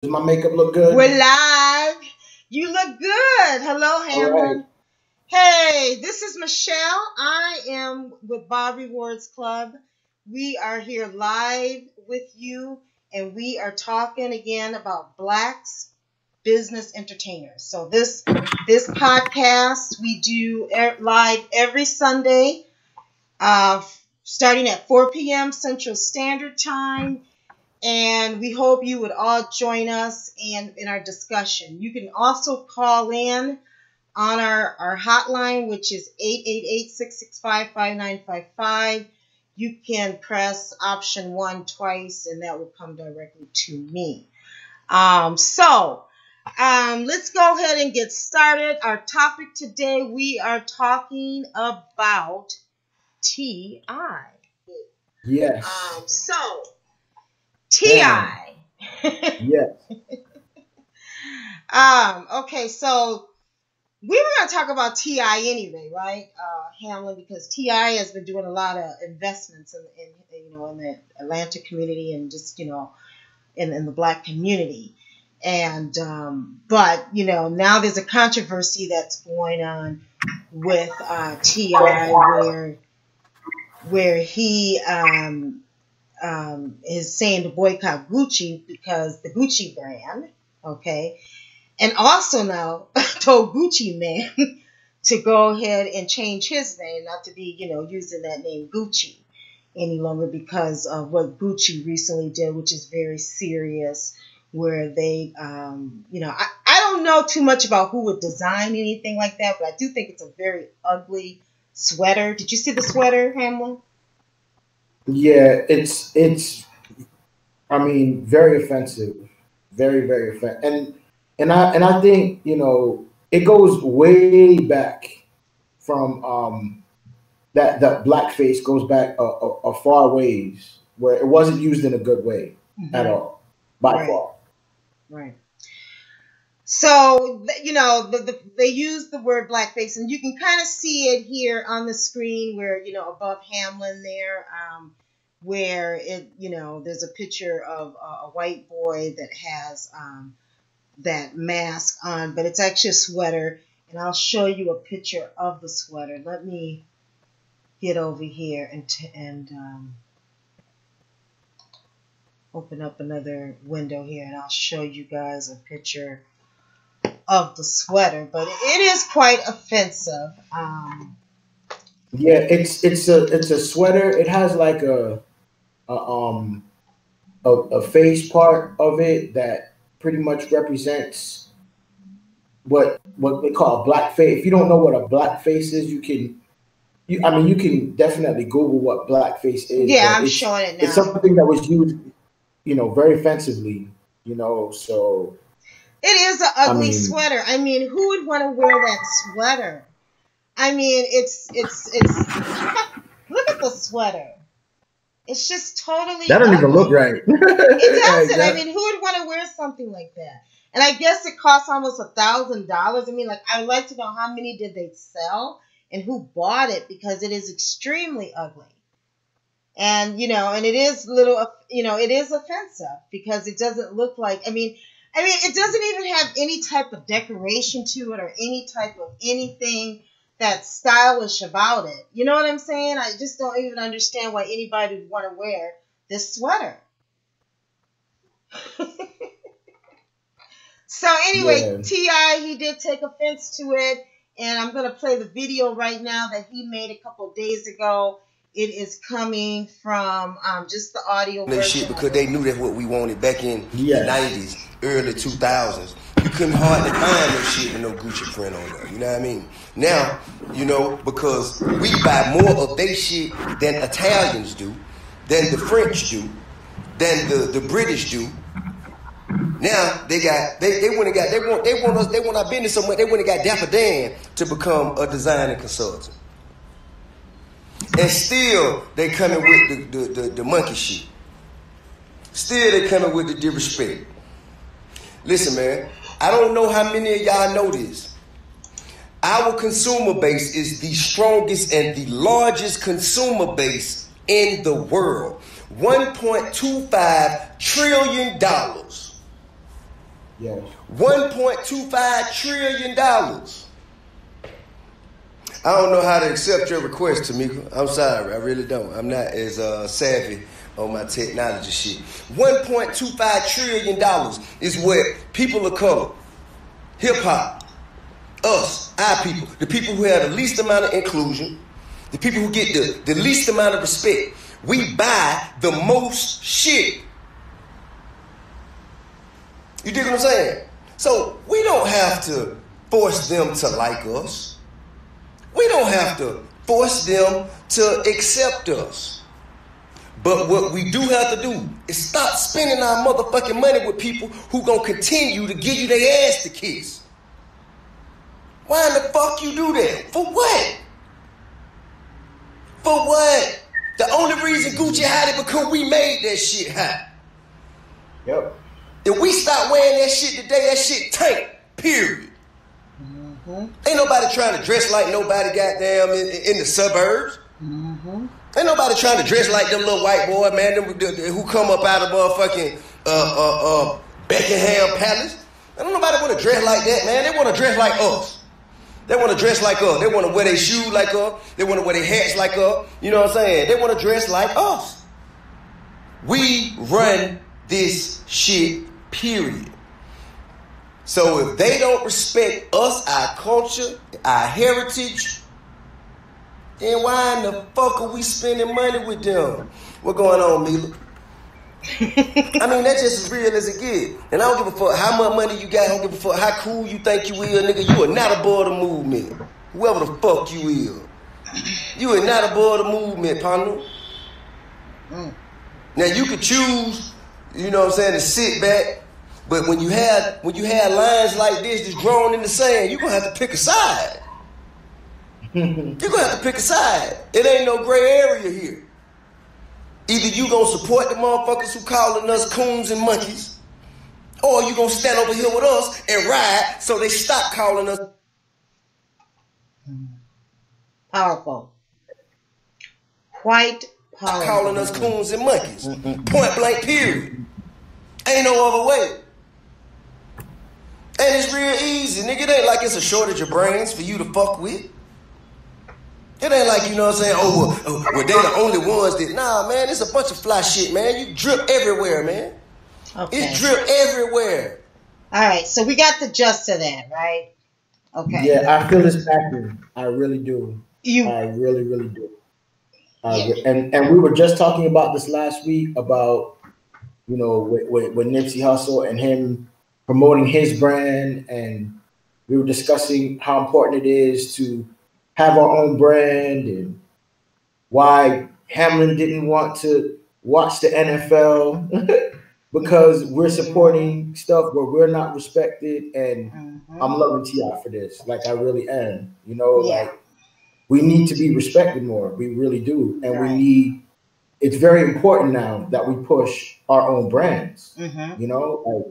Does my makeup look good? We're live. You look good. Hello, Hamlin. Right. Hey, this is Michelle. I am with Bob Rewards Club. We are here live with you, and we are talking again about Blacks business entertainers. So this podcast we do live every Sunday, starting at 4 p.m. Central Standard Time. And we hope you would all join us in our discussion. You can also call in on our hotline, which is 888-665-5955. You can press option 1 twice, and that will come directly to me. Let's go ahead and get started. Our topic today, we are talking about T.I. Yes. T.I. Yes. Okay, so we were going to talk about T.I. anyway, right, Hamlin, because T.I. has been doing a lot of investments in the Atlanta community and just, in the Black community. And, but, now there's a controversy that's going on with T.I. where he is saying to boycott Gucci because the Gucci brand, okay, and also now told Gucci Man to go ahead and change his name, not to be, using that name Gucci any longer because of what Gucci recently did, which is very serious, where they, I don't know too much about who would design anything like that, but I do think it's a very ugly sweater. Did you see the sweater, Hamlin? Yeah, it's very offensive. Very, very offensive. And I think, it goes way back from that blackface goes back a far ways where it wasn't used in a good way at all, by far. Right. So, they use the word blackface, and you can kind of see it here on the screen where, above Hamlin there, where it, there's a picture of a white boy that has that mask on, but it's actually a sweater, and I'll show you a picture of the sweater. Let me get over here and open up another window here, and I'll show you guys a picture of the sweater, but it is quite offensive. Yeah, it's a sweater. It has like a face part of it that pretty much represents what they call blackface. If you don't know what a blackface is, you can definitely Google what blackface is. Yeah, I'm showing it now. It's something that was used, very offensively, so. It is an ugly sweater. Who would want to wear that sweater? It's look at the sweater. It's just totally that don't ugly. even look right. It doesn't. Who would want to wear something like that? And I guess it costs almost $1,000. I'd like to know how many did they sell and who bought it, because it is extremely ugly. And, and it is it is offensive because it doesn't look like, it doesn't even have any type of decoration to it or any type of anything that's stylish about it. You know what I'm saying? I just don't even understand why anybody would want to wear this sweater. So anyway, yeah. T.I., he did take offense to it, and I'm going to play the video right now that he made a couple of days ago. It is coming from just the audio version. Because they knew that's what we wanted back in the 90s, early 2000s. You couldn't hardly find no shit with no Gucci print on there. You know what I mean? Now, because we buy more of their shit than Italians do, than the French do, than the British do. Now they want our business so much. They went and got Dapper Dan to become a designer consultant. And still, they coming with the monkey shit. Still, they coming with the disrespect. Listen, man, I don't know how many of y'all know this. Our consumer base is the strongest and the largest consumer base in the world. $1.25 trillion. Yes. $1.25 trillion. I don't know how to accept your request, Tamika. I'm sorry, I really don't. I'm not as savvy on my technology shit. $1.25 trillion is what people of color, hip hop, us, our people, the people who have the least amount of inclusion, the people who get the least amount of respect, we buy the most shit. You dig what I'm saying? So we don't have to force them to like us. We don't have to force them to accept us. But what we do have to do is stop spending our motherfucking money with people who gonna continue to give you their ass to kiss. Why in the fuck you do that? For what? For what? The only reason Gucci hot is because we made that shit hot. Yep. If we stop wearing that shit today, that shit tank. Period. Ain't nobody trying to dress like nobody goddamn in the suburbs. Ain't nobody trying to dress like them little white boy, man, them, who come up out of motherfucking Buckingham Palace. Ain't nobody want to dress like that, man. They want to dress like us. They want to dress like us. They want to wear their shoes like us. They want to wear their hats like us. You know what I'm saying? They want to dress like us. We run this shit, period. So if they don't respect us, our culture, our heritage, then why in the fuck are we spending money with them? What going on, Mila? I mean, that's just as real as it gets. And I don't give a fuck how much money you got. I don't give a fuck how cool you think you is, nigga. You are not above the movement. Whoever the fuck you is. You are not above the movement, partner. Now, you could choose, you know what I'm saying, to sit back. But when you have lines like this that's drawn in the sand, you're going to have to pick a side. You're going to have to pick a side. It ain't no gray area here. Either you going to support the motherfuckers who calling us coons and monkeys, or you going to stand over here with us and ride so they stop calling us. Powerful. Quite powerful. Calling us coons and monkeys. Point blank, period. Ain't no other way. And it's real easy, nigga. It ain't like it's a shortage of brains for you to fuck with. It ain't like, you know what I'm saying, well, they the only ones that, nah, man, it's a bunch of fly shit, man. You drip everywhere, man. Okay. It drip everywhere. All right, so we got the gist of that, right? Okay. Yeah, I feel this passion. I really do. I really, really do. And we were just talking about this last week about, you know, with Nipsey Hussle and him promoting his brand, and we were discussing how important it is to have our own brand and why Hamlin didn't want to watch the NFL because we're supporting stuff where we're not respected, and I'm loving T.I. for this. Like, I really am. You know, like, we need to be respected more. We really do. And it's very important now that we push our own brands. You know, like,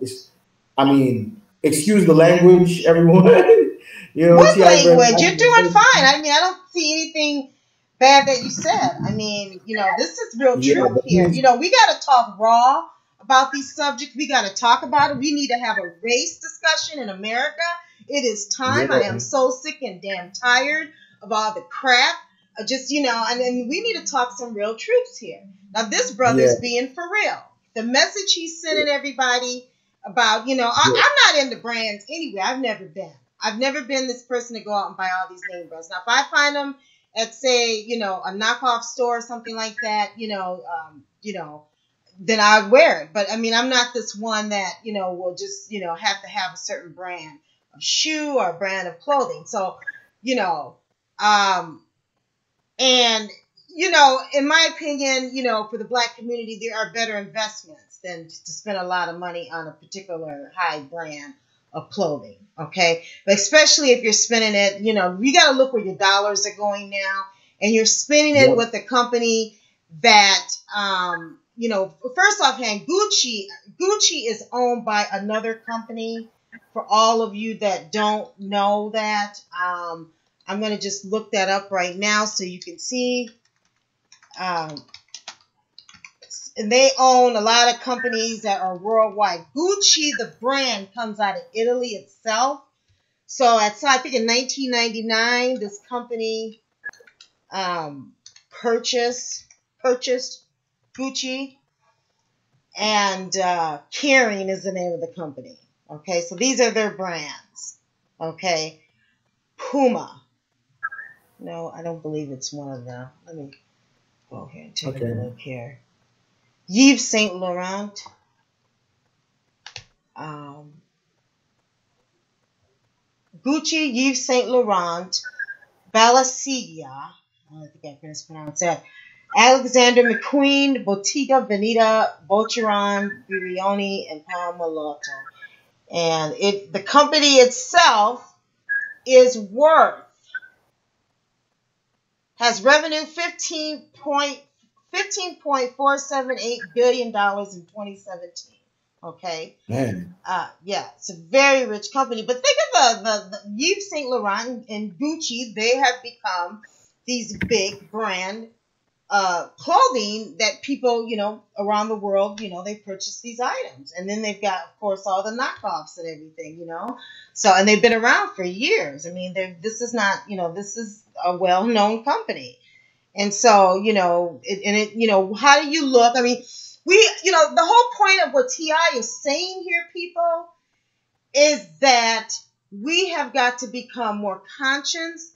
excuse the language, everyone. You know, what language? You're doing fine. I mean, I don't see anything bad that you said. I mean, you know, this is real truth here. You know, we got to talk raw about these subjects. We got to talk about it. We need to have a race discussion in America. It is time. I am so sick and damn tired of all the crap. Just, you know, and we need to talk some real truths here. Now, this brother's being for real. The message he's sending everybody about, you know, I'm not into brands anyway. I've never been this person to go out and buy all these name brands. Now, if I find them at, say, you know, a knockoff store or something like that, you know, then I'd wear it. But I mean, I'm not this one that, you know, will just, you know, have to have a certain brand of shoe or a brand of clothing. So, you know, and, you know, in my opinion, you know, for the Black community, there are better investments than to spend a lot of money on a particular high brand of clothing. Okay. But especially if you're spending it, you know, you got to look where your dollars are going now, and you're spending it with a company that, you know, first offhand, Gucci is owned by another company. For all of you that don't know that, I'm going to just look that up right now so you can see. Let's and they own a lot of companies that are worldwide. Gucci, the brand, comes out of Italy itself. So I think in 1999, this company purchased Gucci, and Kering is the name of the company. Okay, so these are their brands. Okay, Puma. No, I don't believe it's one of them. Let me go here and take a look here. Yves Saint Laurent. Gucci, Yves Saint Laurent, Balenciaga. I think I mispronounced that. Alexander McQueen, Bottega Veneta, Botcheron, Brioni, and Palmolotto. And the company itself has revenue $15.478 billion in 2017. Okay. Man. Yeah, it's a very rich company. But think of the Yves Saint Laurent and Gucci. They have become these big brand clothing that people, around the world, they purchase these items. And then they've got, of course, all the knockoffs and everything, So, and they've been around for years. I mean, this is not, this is a well-known company. And so, how do you look? I mean, the whole point of what T.I. is saying here, people, is that we have got to become more conscious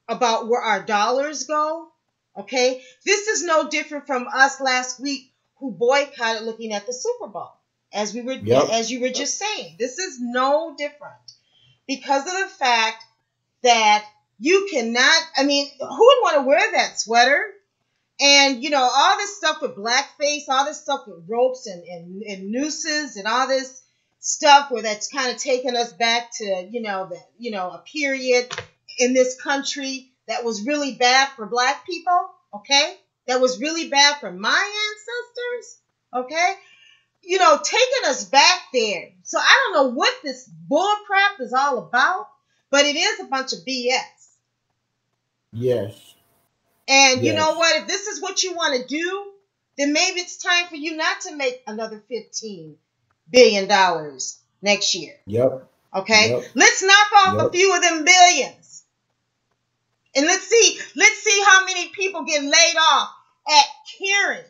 about where our dollars go. Okay, this is no different from us last week who boycotted looking at the Super Bowl, as you were just saying. This is no different because of the fact that you cannot. I mean, who would want to wear that sweater? And all this stuff with blackface, all this stuff with ropes and nooses, and all this stuff where that's kind of taking us back to a period in this country that was really bad for black people, okay? That was really bad for my ancestors, okay? Taking us back there. So I don't know what this bullcrap is all about, but it is a bunch of BS. Yes. And you know what? If this is what you want to do, then maybe it's time for you not to make another $15 billion next year. Yep. Okay? Yep. Let's knock off a few of them billions. And let's see how many people get laid off at Kering.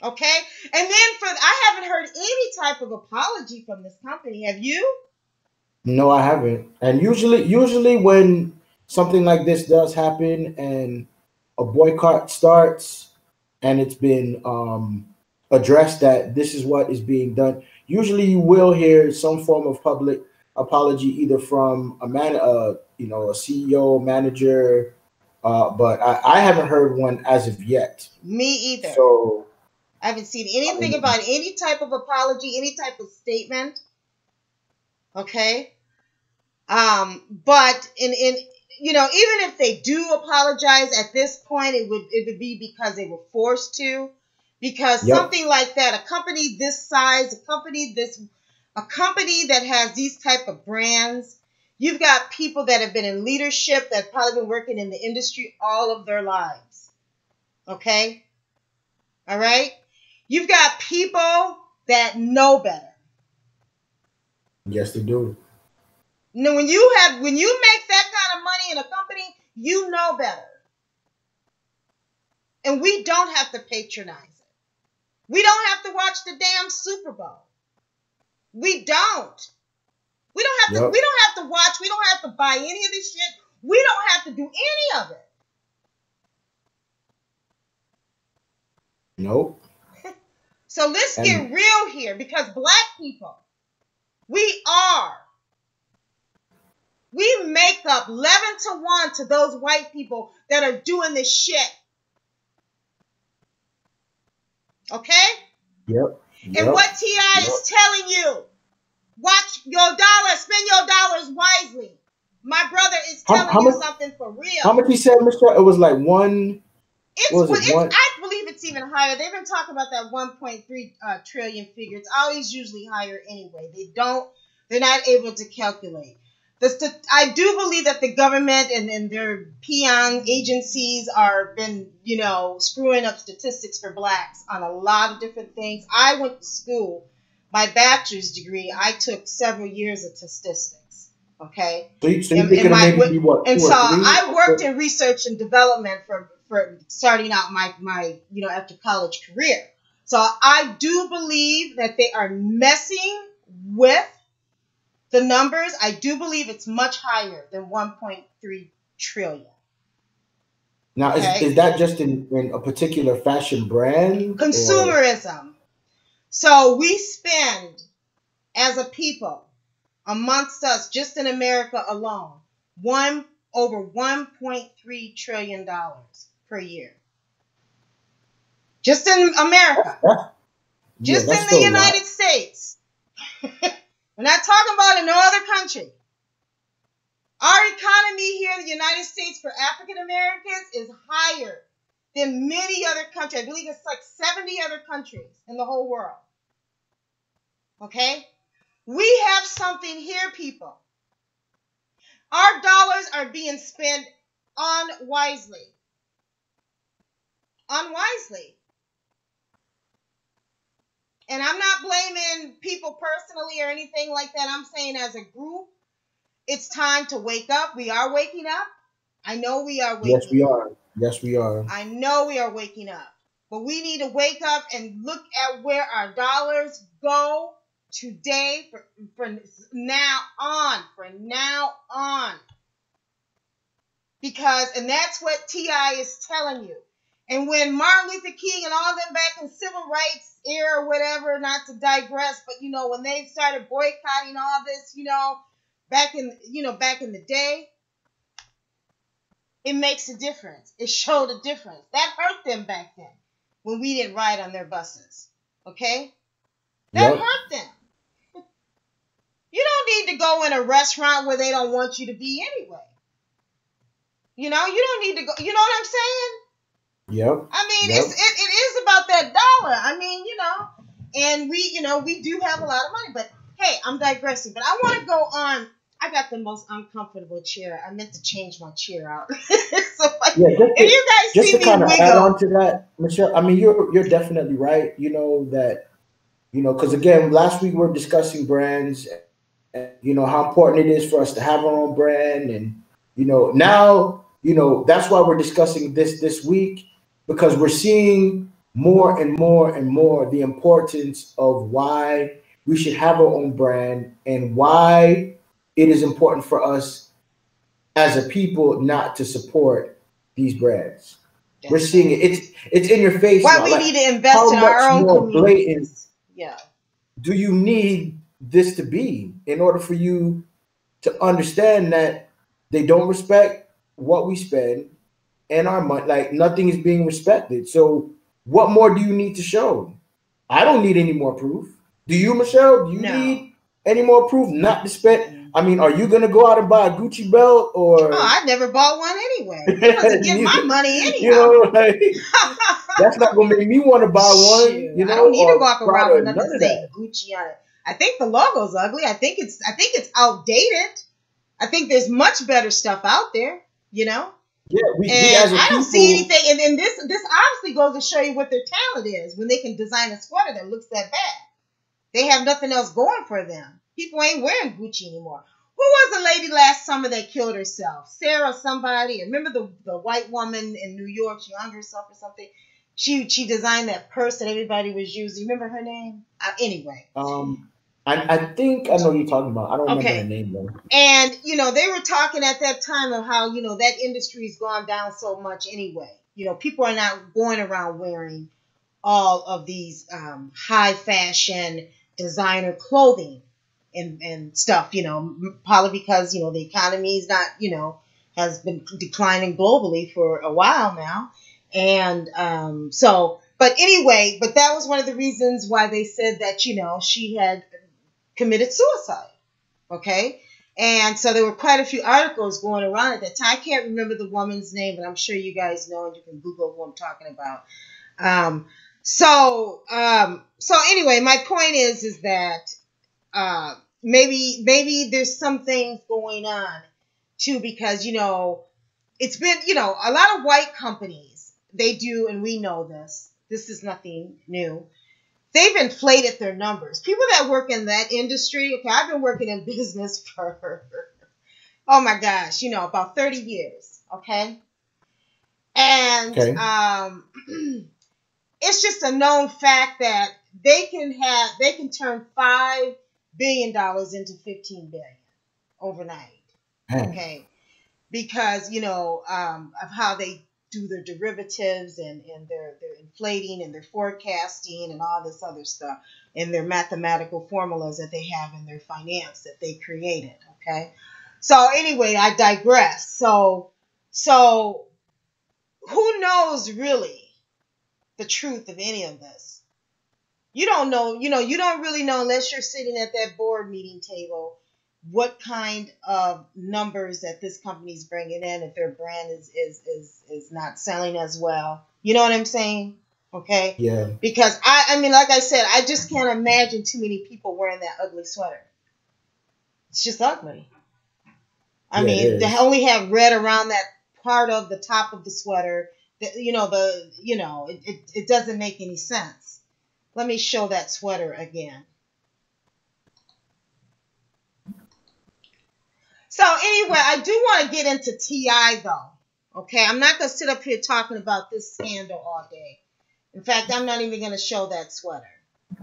Okay? And then I haven't heard any type of apology from this company. Have you? No, I haven't. And usually when something like this does happen and a boycott starts and it's been addressed that this is what is being done, usually you will hear some form of public apology either from a CEO, manager, but I haven't heard one as of yet. Me either. So I haven't seen anything about any type of apology, any type of statement. Okay? But even if they do apologize at this point, it would be because they were forced to. Because something like that, a company this size, a company that has these type of brands, you've got people that have been in leadership that have probably been working in the industry all of their lives. Okay? All right? You've got people that know better. Yes, they do. Now, when you make that kind of money in a company, you know better. And we don't have to patronize it. We don't have to watch the damn Super Bowl. We don't. We don't have to watch. We don't have to buy any of this shit. We don't have to do any of it. Nope. So let's get real here, because black people, we make up 11-1 to those white people that are doing this shit. Okay? Yep. And what T.I. is telling you, watch your dollars, spend your dollars wisely. My brother is telling you something for real. How much he said, Mr.? It was like one. I believe it's even higher. They've been talking about that 1.3 trillion figure. It's always usually higher anyway. They're not able to calculate. I do believe that the government and their peon agencies are been, screwing up statistics for blacks on a lot of different things. I went to school, my bachelor's degree, I took several years of statistics. Okay. So you think it'll maybe be what? And 2 so or 3? I worked in research and development for starting out my after college career. So I do believe that they are messing with the numbers. I do believe it's much higher than 1.3 trillion. Now, Okay? is that just in a particular fashion brand? Consumerism. Or? So we spend, as a people, amongst us, just in America alone, over $1.3 trillion per year. Just in America. Just in the United States. We're not talking about in no other country. Our economy here in the United States for African Americans is higher than many other countries. I believe it's like 70 other countries in the whole world. Okay? We have something here, people. Our dollars are being spent unwisely. Unwisely. And I'm not blaming people personally or anything like that. I'm saying as a group, it's time to wake up. We are waking up. I know we are waking up. Yes, we are. Yes, we are. I know we are waking up. But we need to wake up and look at where our dollars go today from now on. From now on. And that's what T.I. is telling you. And when Martin Luther King and all them back in civil rights era or whatever, not to digress, but when they started boycotting all this, back in the day, it makes a difference. It showed a difference. That hurt them back then when we didn't ride on their buses. Okay? That hurt them. You don't need to go in a restaurant where they don't want you to be anyway. You don't need to go. You know what I'm saying? Yep. I mean, it is about that dollar. I mean, and we do have a lot of money, but hey, I'm digressing. But I want to go on. I got the most uncomfortable chair. I meant to change my chair out. So if you guys just see to kind of wiggle, add on to that, Michelle, I mean, you're definitely right. Because again, last week we were discussing brands, and, how important it is for us to have our own brand, and now that's why we're discussing this week, because we're seeing more and more and more the importance of why we should have our own brand and why it is important for us as a people not to support these brands. We're seeing it. It's in your face. Why we need to invest in our own communities. Yeah. Do you need this to be in order for you to understand that they don't respect what we spend and our money? Like, nothing is being respected. So what more do you need to show? I don't need any more proof. Do you, Michelle? Do you need any more proof not to spend? I mean, are you going to go out and buy a Gucci belt or? Oh, I never bought one anyway. It doesn't get my money anyhow. That's not going to make me want to buy one. Shoot, I don't need to walk around with nothing to say Gucci on it. I think the logo's ugly. I think it's outdated. I think there's much better stuff out there, Yeah, I don't see anything. And this obviously goes to show you what their talent is when they can design a sweater that looks that bad. They have nothing else going for them. People ain't wearing Gucci anymore. Who was the lady last summer that killed herself? Sarah somebody. Remember the white woman in New York? She hung herself or something. She designed that purse that everybody was using. Remember her name? Anyway. I think I know what you're talking about. I don't remember her name though. And they were talking at that time of how that industry's gone down so much anyway. People are not going around wearing all of these high fashion designer clothing and stuff. Probably because the economy is not has been declining globally for a while now, and But anyway, that was one of the reasons why they said that she had committed suicide. Okay. And so there were quite a few articles going around at that time. I can't remember the woman's name, but I'm sure you guys know, and you can Google who I'm talking about. So anyway, my point is that maybe there's some things going on too, because it's been a lot of white companies, they do, and we know this is nothing new. They've inflated their numbers. People that work in that industry, okay, I've been working in business for oh my gosh, about 30 years, okay? And Okay. it's just a known fact that they can turn $5 billion into $15 billion overnight. Okay. Because, of how they do their derivatives and their inflating and their forecasting and all this other stuff, and their mathematical formulas that they have in their finance that they created. Okay. So anyway, I digress. So who knows really the truth of any of this? You don't know, you don't really know unless you're sitting at that board meeting table what kind of numbers that this company's bringing in, if their brand is not selling as well. You know what I'm saying? Okay? Yeah. Because I mean, like I said, I just can't imagine too many people wearing that ugly sweater. It's just ugly. I mean, they only have red around that part of the top of the sweater. It doesn't make any sense. Let me show that sweater again. So anyway, I do want to get into T.I. though. Okay, I'm not going to sit up here talking about this scandal all day. In fact, I'm not even going to show that sweater.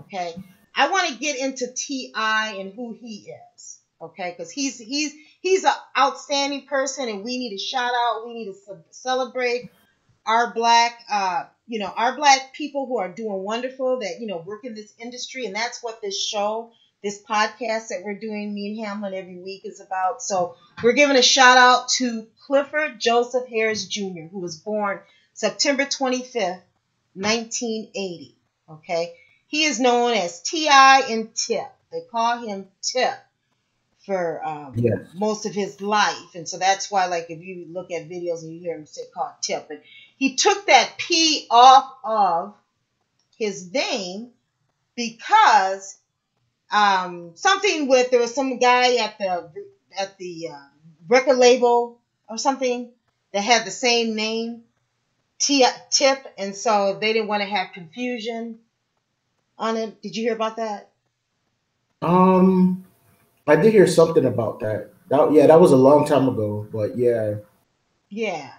Okay, I want to get into T.I. and who he is. Okay, because he's an outstanding person, and we need a shout out. We need to celebrate our black people who are doing wonderful, that work in this industry, and that's what this podcast that we're doing, me and Hamlin, every week is about. So we're giving a shout out to Clifford Joseph Harris Jr., who was born September 25th, 1980. Okay, he is known as T.I. and Tip. They call him Tip for most of his life, and so that's why, like, if you look at videos and you hear him say called Tip, but he took that P off of his name because there was some guy at the record label or something that had the same name, Tip, and so they didn't want to have confusion on it. Did you hear about that? I did hear something about that. That was a long time ago, but yeah. Yeah.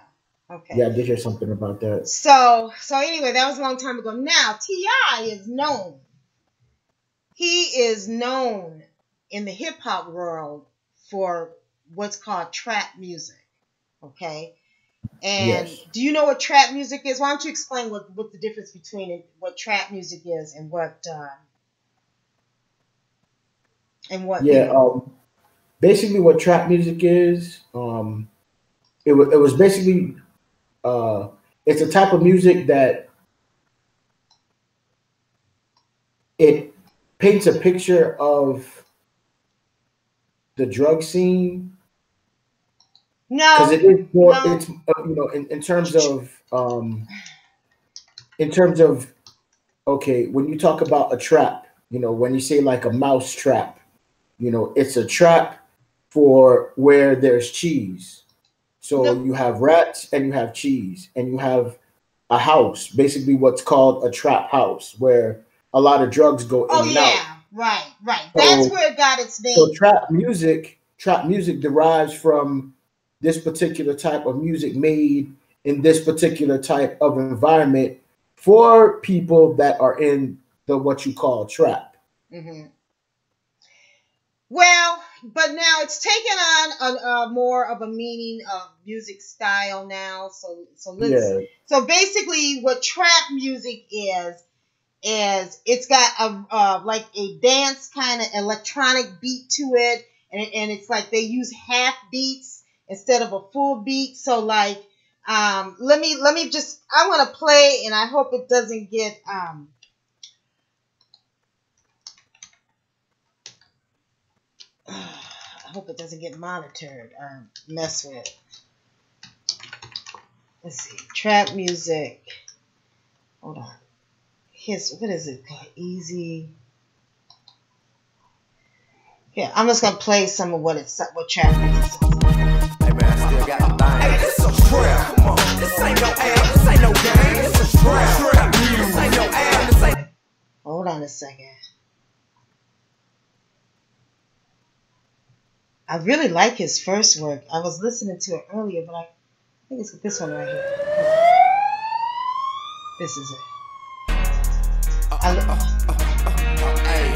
Okay. Yeah, I did hear something about that. So anyway, that was a long time ago. Now, T.I. is known. He is known in the hip hop world for what's called trap music. Okay. And yes. Do you know what trap music is? Why don't you explain what the difference between it, what trap music is and what basically what trap music is, it was basically it's a type of music that it paints a picture of the drug scene. No, because it is more. No. It's in terms of okay, when you talk about a trap, when you say like a mouse trap, it's a trap for where there's cheese. So No. you have rats and you have cheese and you have a house, basically what's called a trap house, where a lot of drugs go in and out. Right. That's where it got its name. So trap music derives from this particular type of music made in this particular type of environment for people that are in the what you call trap. Mm-hmm. Well, but now it's taken on a more of a meaning of music style now. So basically, what trap music is it's got like a dance kind of electronic beat to it, and it's like they use half beats instead of a full beat. So like, let me just, I want to play, and I hope it doesn't get I hope it doesn't get monitored or messed with. Let's see. Trap music. Hold on. What is it called? Easy. Yeah, I'm just gonna play some of what trap music sounds like. Hey man, I still got the thing. Hey, this a trap. Come on, this ain't no app. This ain't no game. This a trap. This ain't no app. This ain't. Hold on a second. I really like his first work. I was listening to it earlier, but I think it's this one right here. This is it. Hey,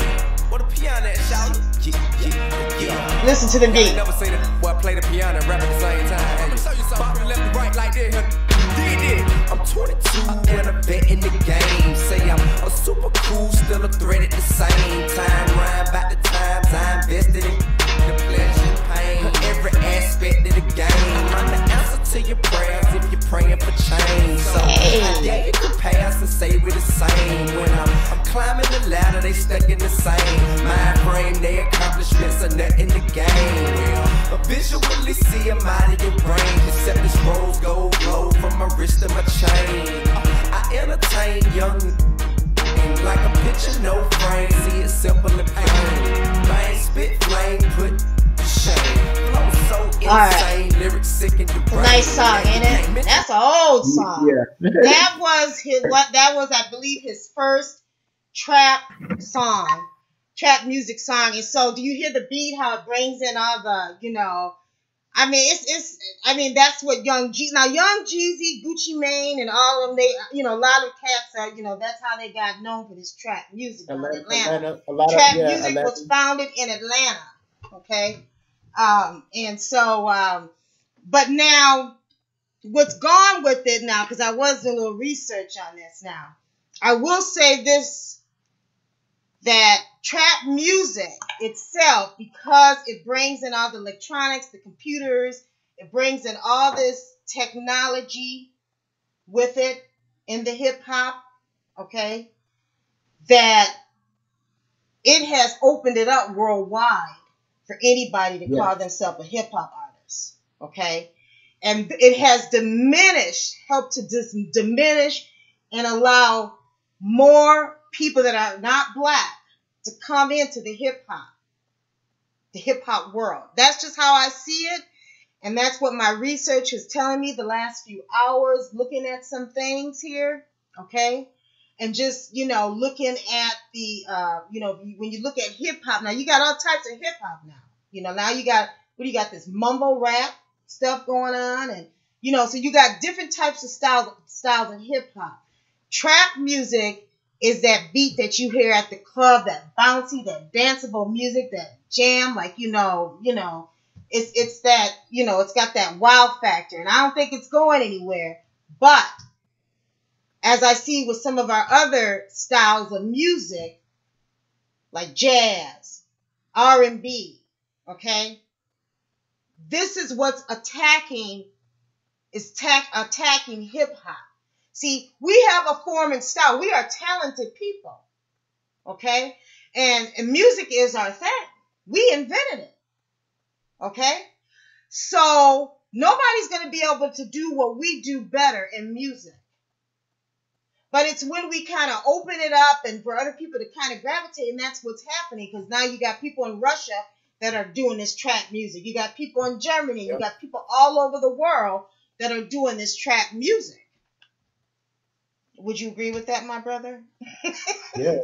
what a piano at, shout. Yeah. Listen to the beat. I never seen a boy play the piano and rap at the same time. I'm gonna show you something. Bobby left and right like this. I'm 22 and a vet in the game. Say I'm a super cool, still a threat at the same time. Rhyme about the times I invested in the pleasure and pain. Every aspect of the game. I'm the answer to your prayers if you're praying for change. So yeah, you can pass and say we're the same. When I'm climbing the ladder, they stuck in the same mind frame. They accomplishments are nothing to gain. I visually see them out of your brain. Except this rose gold glow from my wrist to my chain. I entertain young like a picture, no frame. See it simple and plain. Bang, spit, flame, put to shame. Flow so insane, right. Lyrics sick in the brain. Nice song, ain't it? That's an old song. Yeah. That was I believe his first trap song, trap music song. And so, do you hear the beat? How it brings in all the, I mean, that's what Young Jeezy, Gucci Mane, and all of them. They, a lot of cats are, that's how they got known for this trap music in Atlanta. Trap music was founded in Atlanta. Okay, and so, but now, what's gone with it now? Because I was doing a little research on this. Now, I will say this: that trap music itself, because it brings in all the electronics, the computers, it brings in all this technology with it in the hip hop, okay, that it has opened it up worldwide for anybody to call themselves a hip hop artist, okay, and it has helped to diminish and allow more people that are not black to come into the hip hop world. That's just how I see it. And that's what my research is telling me the last few hours, looking at some things here. Okay. And just, looking at the, when you look at hip hop, now you got all types of hip hop now. Now you got this mumble rap stuff going on. And, so you got different types of styles of hip hop. Trap music is that beat that you hear at the club, that bouncy, that danceable music, that jam, like, it's that, it's got that wow factor. And I don't think it's going anywhere. But as I see with some of our other styles of music, like jazz, R&B, okay, this is what's attacking hip hop. See, we have a form and style. We are talented people, okay? And music is our thing. We invented it, okay? So nobody's going to be able to do what we do better in music. But it's when we kind of open it up and for other people to kind of gravitate, and that's what's happening, because now you got people in Russia that are doing this trap music. You got people in Germany. You got people all over the world that are doing this trap music. Would you agree with that, my brother? Yeah.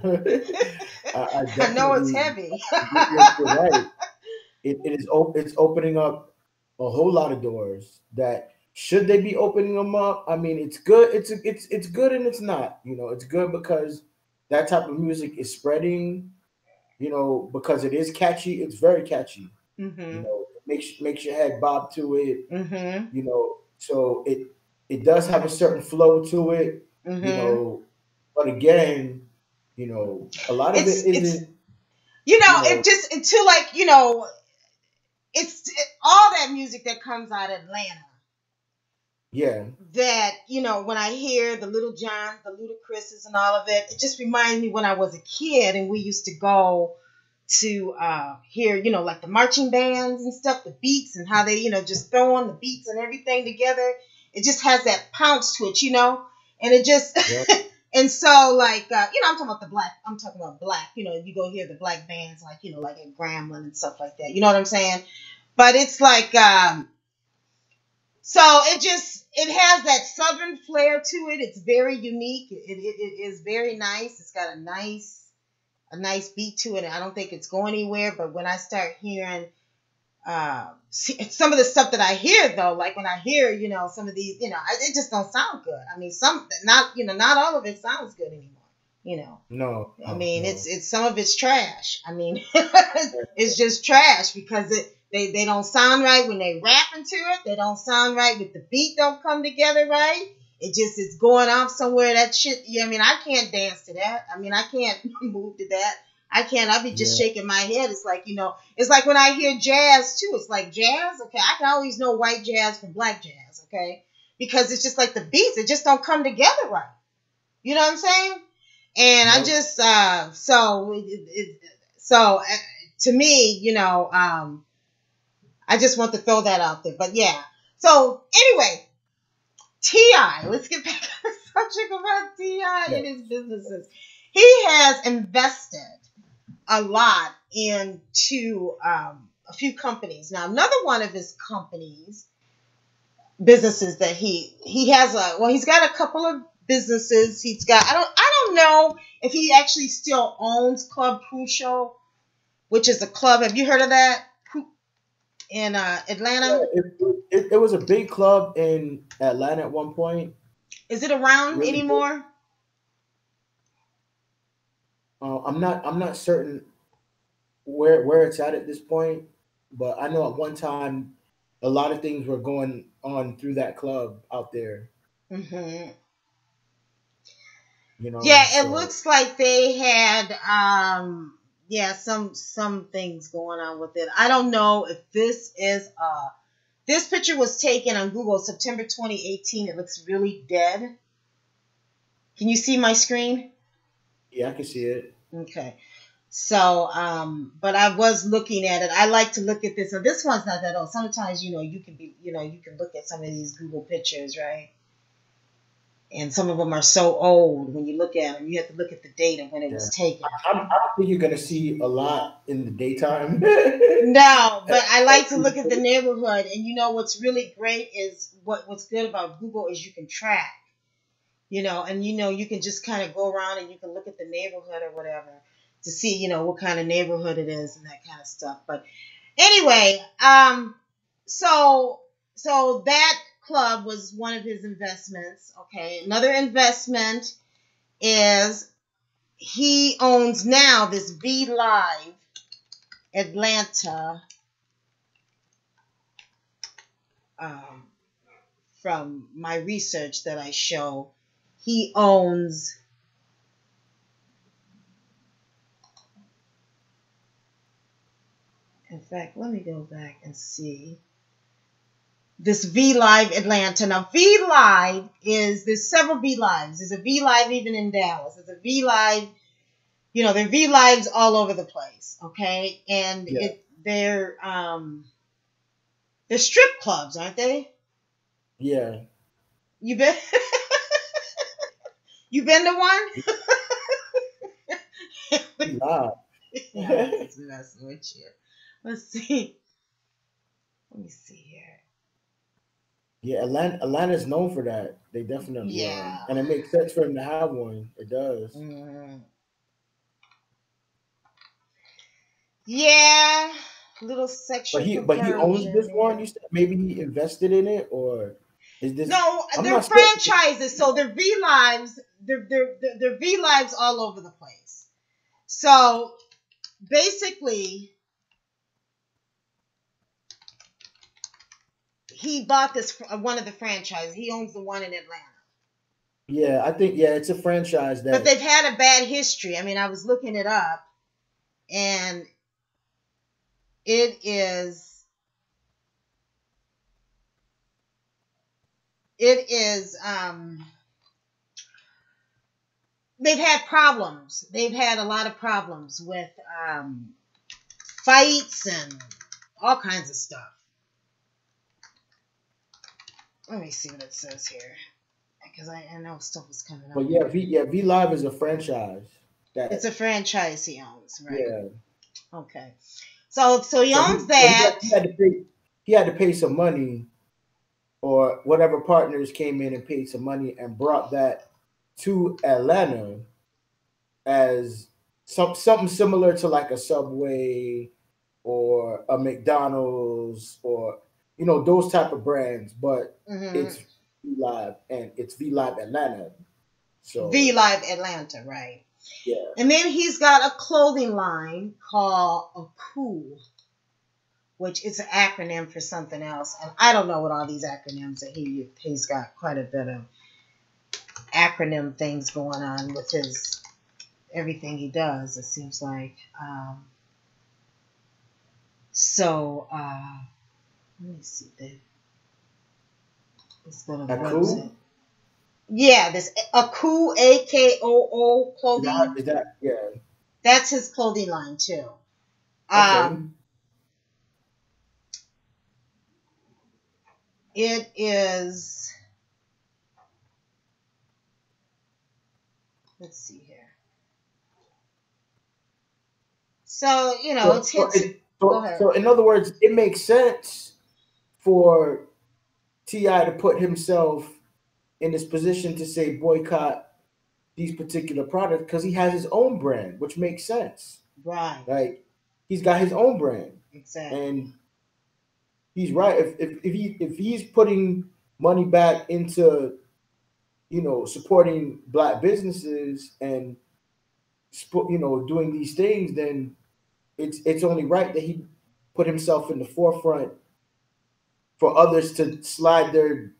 I know it's heavy. You're right. It's opening up a whole lot of doors that should they be opening them up? I mean, it's good. It's good and it's not. It's good because that type of music is spreading. Because it is catchy. It's very catchy. Mm-hmm. It makes your head bob to it. Mm-hmm. So it does have a certain flow to it, mm-hmm. But again, a lot of it isn't. It just until it's all that music that comes out of Atlanta. Yeah. That when I hear the Little Johns, the Ludacris's, and all of it, it just reminds me when I was a kid and we used to go to hear, like the marching bands and stuff, the beats and how they, just throw on the beats and everything together. It just has that pounce to it, and it just, And so, like, I'm talking about I'm talking about black, you go hear the black bands, like, like at Grambling and stuff like that. You know what I'm saying? But it's like, so it has that Southern flair to it. It's very unique. It is very nice. It's got a nice beat to it. I don't think it's going anywhere. But when I start hearing, some of the stuff that I hear though, like when I hear, some of these, it just don't sound good. I mean, not all of it sounds good anymore. No. I mean, no. it's some of it's trash. I mean, it's just trash because they don't sound right when they rap into it. They don't sound right with the beat. Don't come together right. It's going off somewhere. That shit. Yeah, I mean, I can't dance to that. I mean, I can't move to that. I can't. I'll be just shaking my head. It's like, it's like when I hear jazz too. It's like jazz. Okay, I can always know white jazz from black jazz. Okay, because it's just like the beats. It just don't come together right. You know what I'm saying? And I just to me, I just want to throw that out there. But yeah. So anyway, T.I. Let's get back to the subject about T.I. and his businesses. He has invested a lot into a few companies. Now, another one of his businesses that he has he's got a couple of businesses. He's got I don't know if he actually still owns Club Crucial, which is a club. Have you heard of that in Atlanta? Yeah, it was a big club in Atlanta at one point. Is it around Really anymore? I'm not certain where it's at this point, but I know at one time a lot of things were going on through that club out there. Mm-hmm. Yeah, it looks like they had some things going on with it. I don't know if this is this picture was taken on Google September 2018. It looks really dead. Can you see my screen? Yeah, I can see it. Okay. So, but I was looking at it. I like to look at this. So this one's not that old. Sometimes, you can look at some of these Google pictures, right? And some of them are so old. When you look at them, you have to look at the date of when it was taken. I don't think you're going to see a lot in the daytime. No, but I like to look at the neighborhood. And what's really great is what's good about Google is you can track, and you can just kind of go around and you can look at the neighborhood or whatever to see, what kind of neighborhood it is and that kind of stuff. But anyway, so that club was one of his investments. Okay. Another investment is he owns now this VLIve Atlanta, from my research that I show, he owns in fact, let me go back and see this VLIve Atlanta. Now, VLIve there's several VLives. There's a VLive even in Dallas. There's a VLive, there are VLives all over the place, okay? And they're strip clubs, aren't they? Yeah. You been to one? Wow. Yeah, I'm just messing with you. Let's see. Let me see here. Yeah, Atlanta's known for that. They definitely are. And it makes sense for him to have one. It does. Mm-hmm. Yeah, little sexual. But he owns this one. You said maybe he invested in it, or is this? No, they're franchises. So they're VLives. They're VLives all over the place. So basically, he bought this one of the franchises. He owns the one in Atlanta. Yeah, I think it's a franchise that. But they've had a bad history. I mean, I was looking it up, and it is. They've had problems. They've had a lot of problems with fights and all kinds of stuff. Let me see what it says here. I because I know stuff is coming up. But yeah, VLIve is a franchise. It's a franchise he owns, right? Yeah. Okay. So he owns that. He had to pay some money, or whatever partners came in and paid some money and brought that to Atlanta as something similar to like a Subway or a McDonald's, or those type of brands, but it's VLIve, and it's VLIve Atlanta. So VLIve Atlanta, right? Yeah. And then he's got a clothing line called A.K.O.O, which is an acronym for something else. And I don't know what all these acronyms are. He's got quite a bit of acronym things going on with his everything he does, it seems like. Let me see there. Let's go to the website. Yeah, this A.K.O.O, A.K.O.O clothing. Is that yeah? That's his clothing line too. Okay. It is. Let's see here. So it's his. So in other words, it makes sense for T.I. to put himself in this position to say boycott these particular products because he has his own brand, which makes sense. Right. Like he's got his own brand. Exactly. And he's right. If he's putting money back into supporting Black businesses and doing these things, then it's only right that he put himself in the forefront for others to slide their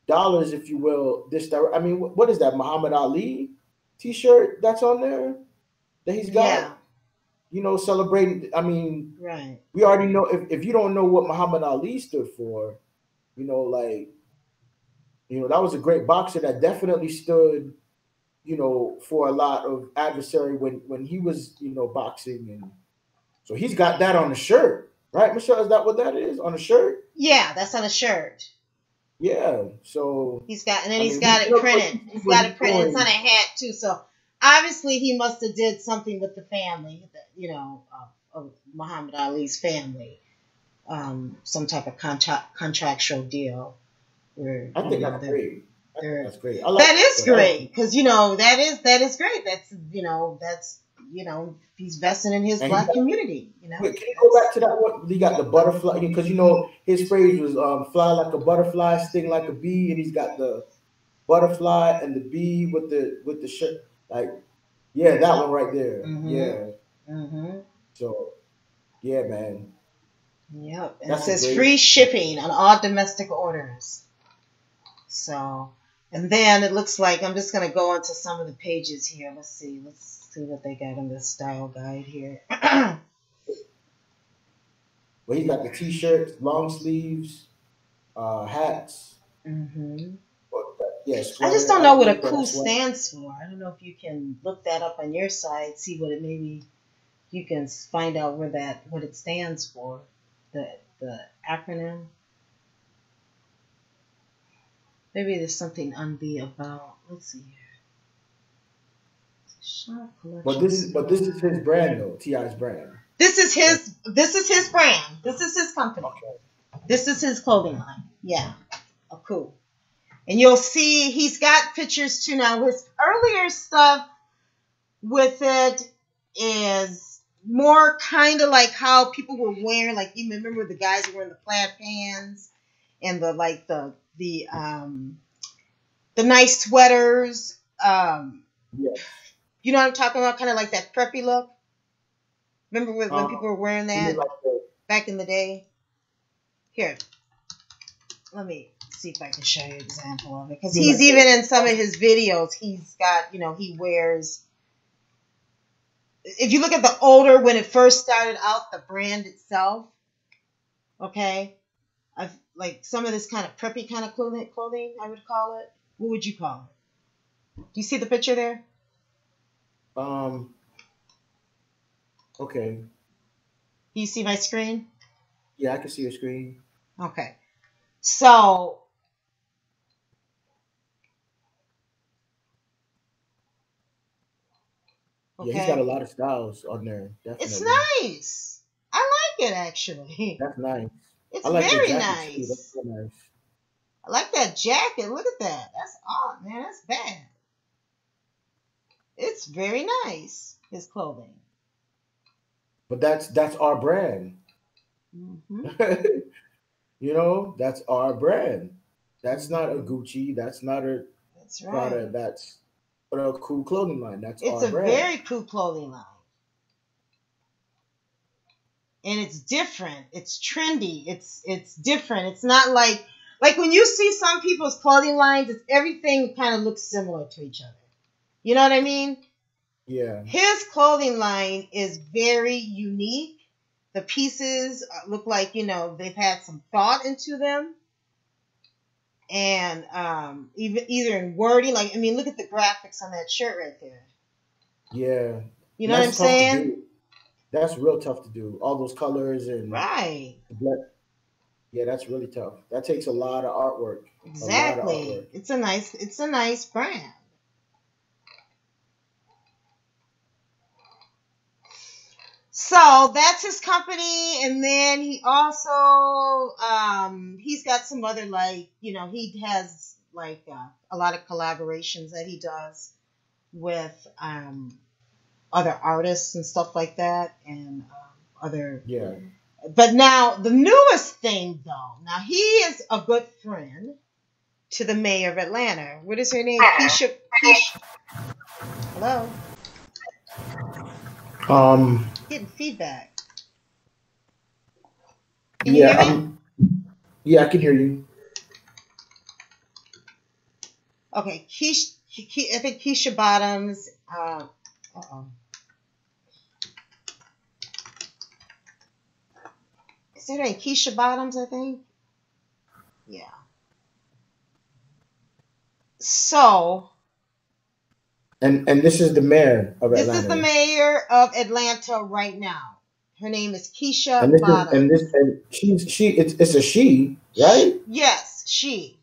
dollars, if you will. I mean, what is that Muhammad Ali T-shirt that's on there that he's got? Yeah. Celebrating. I mean, right. We already know if you don't know what Muhammad Ali stood for, that was a great boxer that definitely stood, for a lot of adversary when he was, boxing. And so he's got that on the shirt, right, Michelle? Is that what that is on the shirt? Yeah, that's on the shirt. Yeah. So he's got it printed. He's got it printed. It's on a hat too. So obviously he must have did something with the family, of Muhammad Ali's family, some type of contractual deal. Where I think that's great. That's great. That is great because that is great. That's he's vesting in his Black community. Can you go back to that one? He got the butterfly because his phrase was "fly like a butterfly, sting like a bee," and he's got the butterfly and the bee with the shirt. Like, yeah, that one right there. Mm-hmm. Yeah. Mm-hmm. So, yeah, man. Yep. And it says free shipping on all domestic orders. So, and then it looks like I'm just going to go into some of the pages here. Let's see what they got in this style guide here. Well, he's got the T-shirts, long sleeves, hats. Mm-hmm. Yeah, I just don't know what A.K.O.O stands for. I don't know if you can look that up on your side, see what it maybe you can find out what it stands for, the acronym. Maybe there's something on the about. Let's see here. But this is his brand though, T.I.'s brand. This is his brand. This is his company. Okay. This is his clothing line. Yeah. A.K.O.O. And you'll see he's got pictures too now. His earlier stuff with it is more kind of like how people were wearing, like you remember the guys were wearing the plaid pants and the nice sweaters. Yeah. You know what I'm talking about? Kind of like that preppy look. Remember when people were wearing that back in the day? Here, let me see if I can show you an example of it. Because he's even in some of his videos, he's got, he wears. If you look at the older, when it first started out, the brand itself, okay, I've like some of this kind of preppy kind of clothing, I would call it. What would you call it? Do you see the picture there? Okay. Do you see my screen? Yeah, I can see your screen. Okay. So Yeah, he's got a lot of styles on there. It's Definitely. nice. I like it actually. That's nice. It's I like the very jacket too. That's nice. so nice. I like that jacket. Look at that. That's odd, man. That's bad. It's very nice. His clothing. But that's our brand. Mm-hmm. You know, that's our brand. That's not a Gucci. That's not a That's Prada. right. That's a cool clothing line. That's It's our a brand. very cool clothing line. And it's different. It's trendy. It's different. It's not like when you see some people's clothing lines, it's everything kind of looks similar to each other. You know what I mean? Yeah. His clothing line is very unique. The pieces look like, they've had some thought into them. And either in wording, look at the graphics on that shirt right there. Yeah. You know what I'm That's tough to saying? do. That's real tough to do. All those colors and Right. yeah, that's really tough. That takes a lot of artwork. Exactly. A lot of artwork. It's a nice brand. So that's his company, and then he also he's got some other he has a lot of collaborations that he does with other artists and stuff like that, and other. Yeah. But now the newest thing, though, now he is a good friend to the mayor of Atlanta. What is her name? Keisha. Hello. Getting feedback. Can you hear me? Yeah, I can hear you. Okay, I think Keisha Bottoms. Is her name Keisha Bottoms? I think. Yeah. So. And this is the mayor of Atlanta. This is the mayor of Atlanta right now. Her name is Keisha Bottoms. It's a she, right? Yes, she.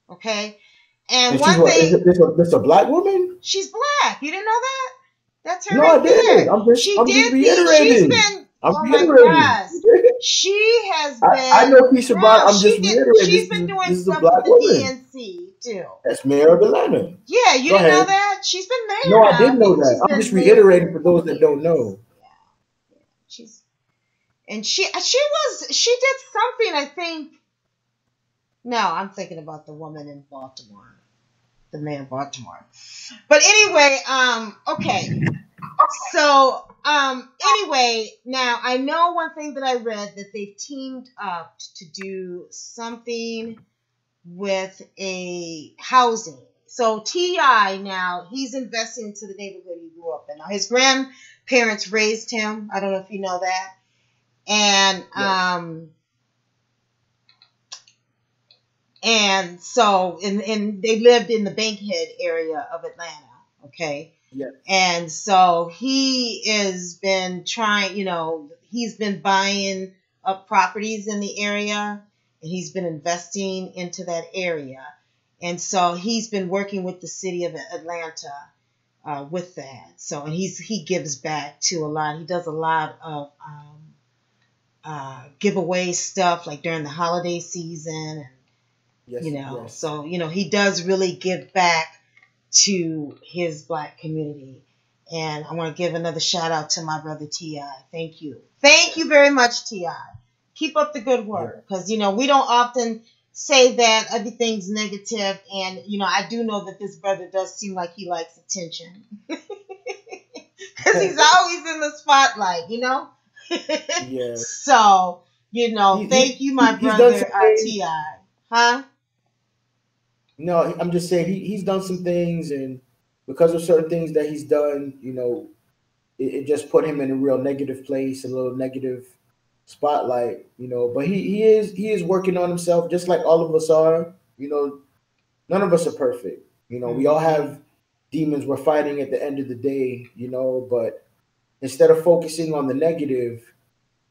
Okay. And one thing, is this a black woman? She's black. You didn't know that? That's her. No, right I didn't. there. I'm just reiterating. She has been. I know Keisha Bottoms. I'm just reiterating. She's been doing stuff with the DNC too. That's mayor of Atlanta. Yeah, you didn't know that? She's been mayor. No, I didn't know that. I'm just reiterating for those that don't know. Yeah. She did something, I think. No, I'm thinking about the woman in Baltimore. The mayor of Baltimore. But anyway, okay. So, anyway, now I know one thing that I read that they've teamed up to do something with a housing. So T.I. now, he's investing into the neighborhood he grew up in. Now, his grandparents raised him. I don't know if you know that. And, and so, and they lived in the Bankhead area of Atlanta. Okay. Yeah. And so he has been trying, he's been buying up properties in the area, and he's been investing into that area. And so he's been working with the city of Atlanta with that. So, and he gives back to a lot. He does a lot of giveaway stuff like during the holiday season. And, so, he does really give back to his black community. And I want to give another shout out to my brother T.I. Thank you. Thank you very much, T.I. Keep up the good work. Because, we don't often say that everything's negative. And, I do know that this brother does seem like he likes attention. Because he's always in the spotlight, Yeah. So, thank you, my brother T.I. Huh? No, I'm just saying he's done some things, and because of certain things that he's done, it just put him in a real negative place, a little negative spotlight, But he is working on himself, just like all of us are. None of us are perfect. We all have demons we're fighting at the end of the day, But instead of focusing on the negative,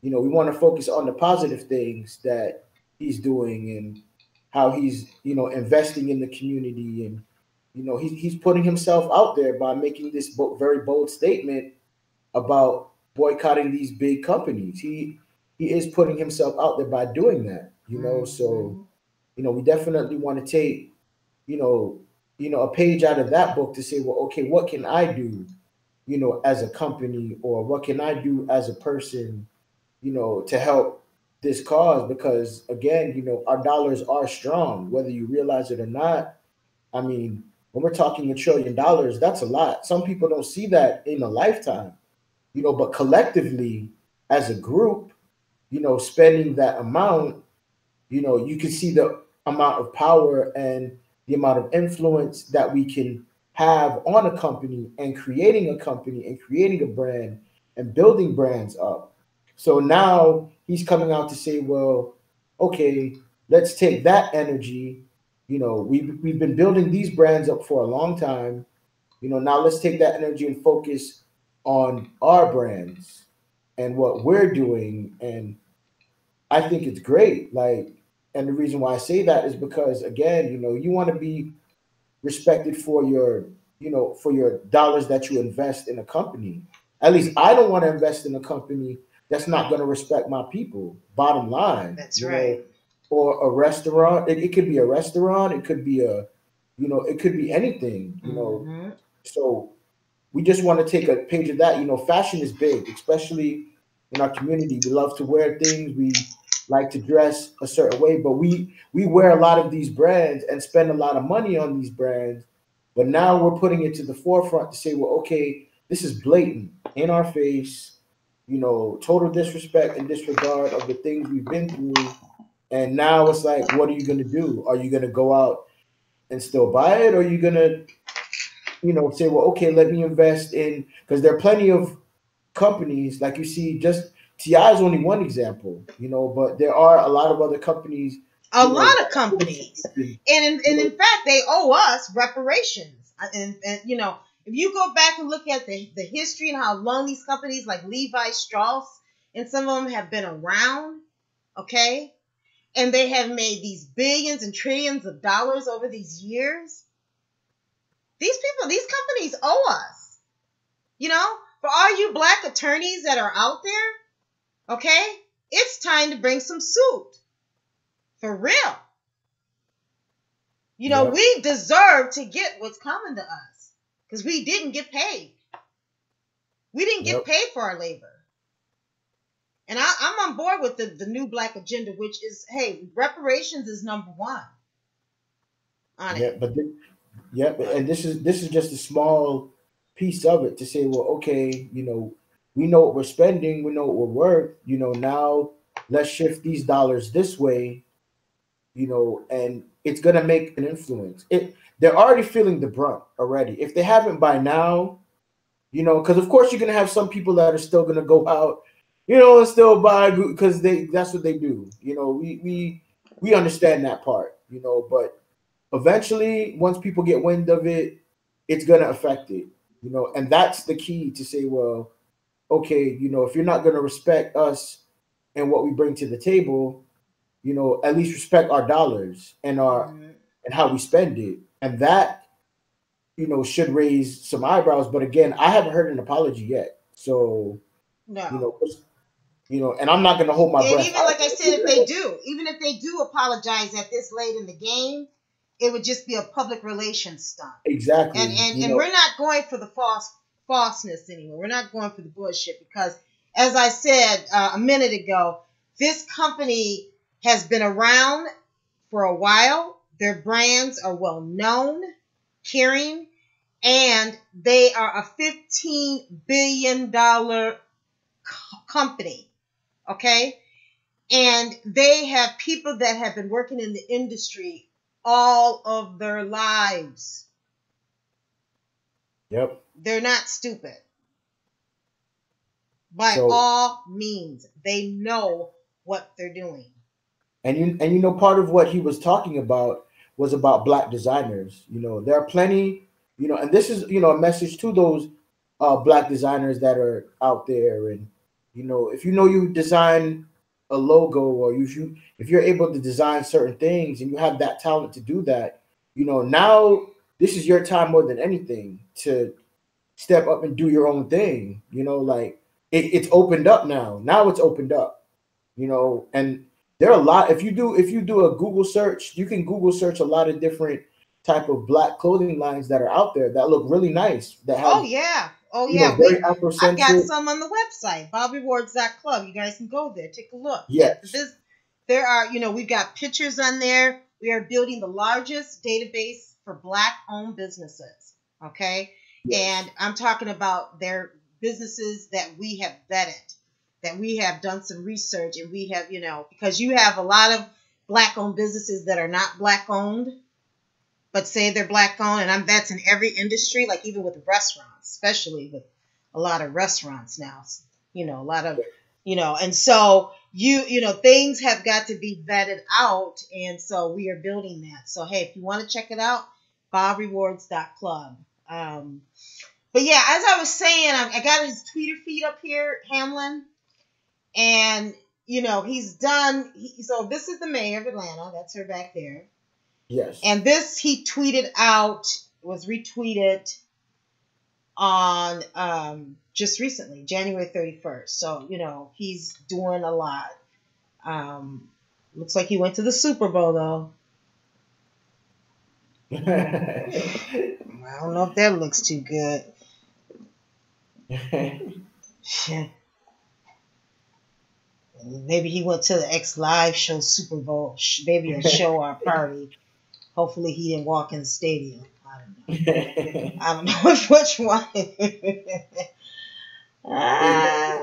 we want to focus on the positive things that he's doing and how he's, investing in the community and, he's putting himself out there by making this very bold statement about boycotting these big companies. He is putting himself out there by doing that. So we definitely want to take you know a page out of that book to say, well, okay, what can I do, as a company, or what can I do as a person, to help this cause? Because again, our dollars are strong, whether you realize it or not. I mean, when we're talking $1 trillion, that's a lot. Some people don't see that in a lifetime, but collectively as a group, spending that amount, you can see the amount of power and the amount of influence that we can have on a company, and creating a company and creating a brand and building brands up. So now he's coming out to say, well, okay, let's take that energy. We've been building these brands up for a long time. Now let's take that energy and focus on our brands and what we're doing. And I think it's great. And the reason why I say that is because, again, you want to be respected for your dollars that you invest in a company. At least I don't want to invest in a company that's not going to respect my people. Bottom line. That's right. Or a restaurant. It could be a restaurant. It could be it could be anything. So we just want to take a page of that. Fashion is big, especially in our community. We love to wear things. We like to dress a certain way, but we wear a lot of these brands and spend a lot of money on these brands. But now we're putting it to the forefront to say, well, okay, this is blatant, in our face, total disrespect and disregard of the things we've been through. And now it's like, what are you going to do? Are you going to go out and still buy it? Or are you going to, say, well, okay, let me invest in, because there are plenty of companies, like you see, just TI is only one example, but there are a lot of other companies. A lot of companies. And in fact, they owe us reparations. And if you go back and look at the history and how long these companies like Levi Strauss and some of them have been around, okay? And they have made these billions and trillions of dollars over these years. These companies owe us. For all you black attorneys that are out there, okay, it's time to bring some suit. For real. Yep. We deserve to get what's coming to us because we didn't get paid. We didn't get paid for our labor. And I'm on board with the new black agenda, which is, hey, reparations is number one on it. And this is just a small piece of it to say, well, okay, we know what we're spending, we know what we're worth, now let's shift these dollars this way, and it's gonna make an influence. They're already feeling the brunt already. If they haven't by now, because of course you're gonna have some people that are still gonna go out, and still buy because that's what they do. We understand that part, but eventually once people get wind of it, it's gonna affect it. And that's the key to say, well, okay, if you're not going to respect us and what we bring to the table, at least respect our dollars and and how we spend it. And that, should raise some eyebrows. But again, I haven't heard an apology yet. So, no. And I'm not going to hold my breath. Even like I said, even if they do apologize at this late in the game, it would just be a public relations stunt. Exactly. And we're not going for the falseness anymore. We're not going for the bullshit because, as I said a minute ago, this company has been around for a while. Their brands are well known, caring, and they are a $15 billion company. Okay? And they have people that have been working in the industry all of their lives. Yep. They're not stupid. By all means, they know what they're doing. And part of what he was talking about was about black designers. There are plenty, and this is, a message to those black designers that are out there. And, if you design a logo, or if you're able to design certain things and you have that talent to do that, now this is your time more than anything to step up and do your own thing. You know, like it's opened up now. Now it's opened up. You know, and there are a lot. If you do a Google search, you can Google search a lot of different type of black clothing lines that are out there that look really nice. That Oh have yeah. Oh you know yeah. very I've got Afrocentric. some on the website, BobRewards.club. You guys can go there, take a look. Yes. There are, we've got pictures on there. We are building the largest database for black-owned businesses. Okay. Yes. And I'm talking about their businesses that we have vetted, that we have done some research, and we have, because you have a lot of black-owned businesses that are not black-owned, but say they're black-owned, and that's in every industry, like even with restaurants, especially with a lot of restaurants now, a lot of, and so things have got to be vetted out, and so we are building that. So, hey, if you want to check it out, BobRewards.club. But yeah, as I was saying, I got his Twitter feed up here, Hamlin, and he's done. So this is the mayor of Atlanta. That's her back there. Yes. And this he tweeted out, was retweeted on just recently, January 31st. So he's doing a lot. Looks like he went to the Super Bowl though. I don't know if that looks too good. Maybe he went to the VLIve show Super Bowl, maybe a show or a party. Hopefully he didn't walk in the stadium. I don't know which one.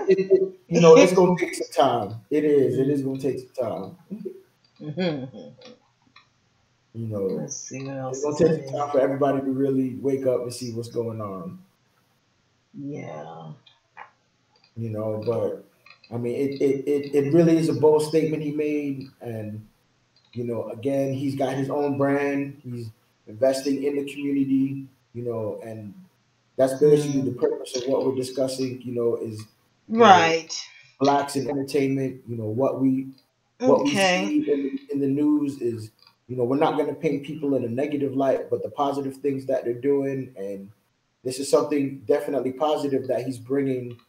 It's going to take some time. It is. It is going to take some time. Let's see what else. It's going to take some time for everybody to really wake up and see what's going on. Yeah. But I mean, it really is a bold statement he made, and again, he's got his own brand. He's investing in the community, and that's basically the purpose of what we're discussing. Is right. Blacks in entertainment. What we see in the news is, we're not going to paint people in a negative light, but the positive things that they're doing, and this is something definitely positive that he's bringing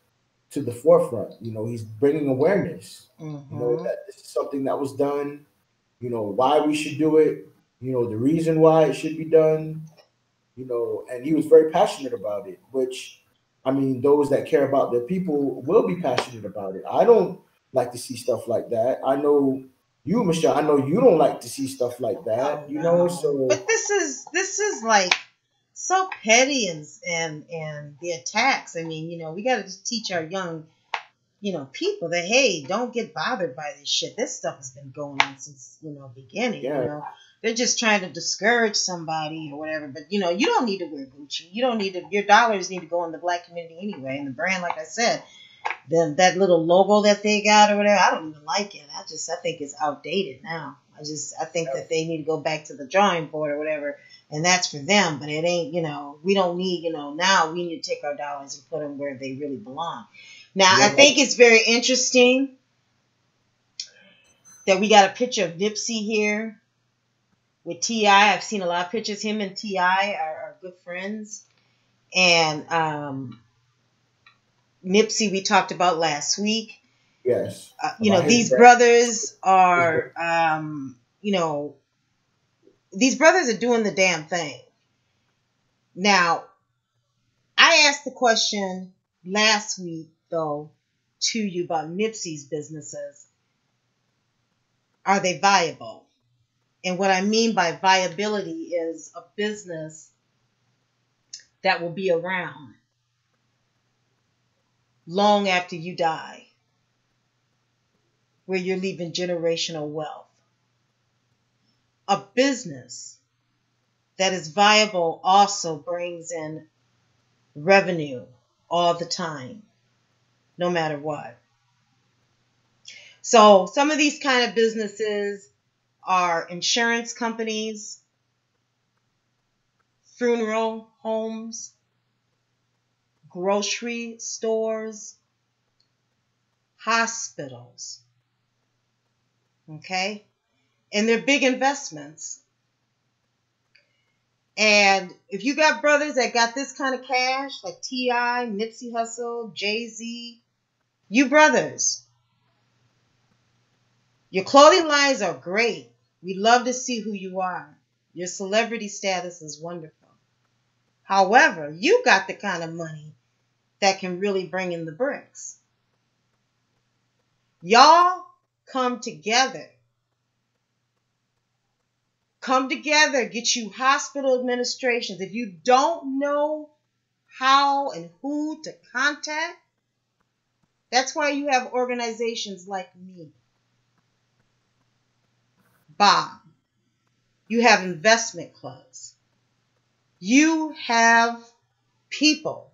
to the forefront. He's bringing awareness. That this is something that was done. Why we should do it. The reason why it should be done. And he was very passionate about it, which, I mean, those that care about their people will be passionate about it. I don't like to see stuff like that. I know you, Michelle, I know you don't like to see stuff like that, so. But this is like so petty and the attacks. I mean, we got to just teach our young, people that, hey, don't get bothered by this shit. This stuff has been going on since, beginning, They're just trying to discourage somebody or whatever. But, you don't need to wear Gucci. You don't need to, your dollars need to go in the black community anyway. And the brand, like I said, that little logo that they got or whatever, I don't even like it. I think it's outdated now. I think that they need to go back to the drawing board or whatever. And that's for them. But it ain't, we don't need, now we need to take our dollars and put them where they really belong. Now, I think it's very interesting that we got a picture of Nipsey here with T.I. I've seen a lot of pictures. Him and T.I. are good friends. And Nipsey we talked about last week. Yes. These brothers are, these brothers are doing the damn thing. Now, I asked the question last week, though, to you about Nipsey's businesses. Are they viable? And what I mean by viability is a business that will be around long after you die, where you're leaving generational wealth. A business that is viable also brings in revenue all the time, no matter what. So some of these kind of businesses are insurance companies, funeral homes, grocery stores, hospitals. Okay? And they're big investments. And if you got brothers that got this kind of cash, like T.I., Nipsey Hussle, Jay-Z, you brothers, your clothing lines are great. We love to see who you are. Your celebrity status is wonderful. However, you got the kind of money that can really bring in the bricks. Y'all come together. Come together, get you hospital administrations. If you don't know how and who to contact, that's why you have organizations like me. Bob. You have investment clubs. You have people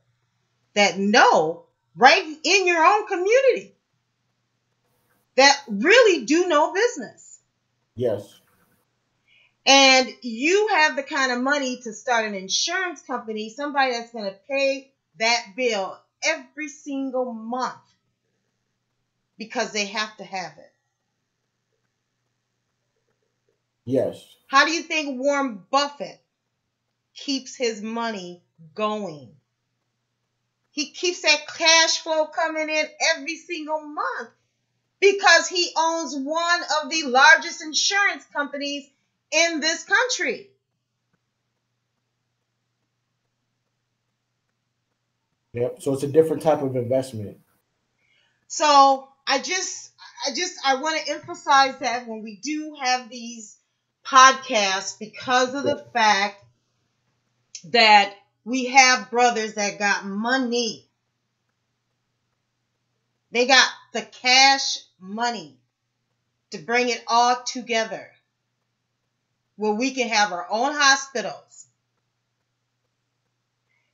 that know right in your own community that really do know business. Yes. And you have the kind of money to start an insurance company, somebody that's going to pay that bill every single month because they have to have it. Yes. How do you think Warren Buffett keeps his money going? He keeps that cash flow coming in every single month because he owns one of the largest insurance companies in this country. Yep. So it's a different type of investment. So I want to emphasize that when we do have these podcasts, because of the fact that we have brothers that got money. They got the cash money to bring it all together where we can have our own hospitals.